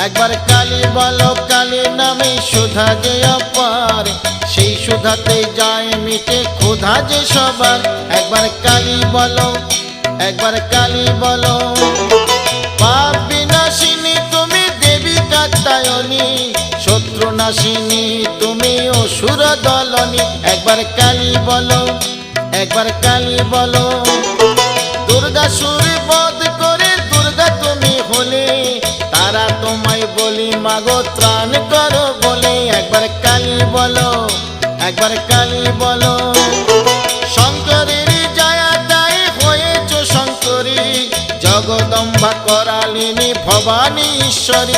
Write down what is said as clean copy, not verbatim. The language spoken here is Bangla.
একবার কালী বলো, কালী নামে সুধা যে অপার, সেই সুধাতে যায় মিটে ক্ষুধা যে সবার। একবার কালী বলো, একবার কালী বলো। পাপ বিনাশিনী তুমি দেবী কাত্যায়নী, শত্রু নাশিনী তুমি অসুর দলনী। একবার কালী বলো, একবার কালী বলো। দুর্গাসুর বধ করে দুর্গা তুমি হলে, তারা তোমায় বলি মাগো ত্রাণ করো বলে। একবার কালী বলো, একবার কালী বলো। শঙ্করের জয়া তাই হয়েছ শঙ্করী, জগদম্বা করালিনী ভবানী ঈশ্বরী।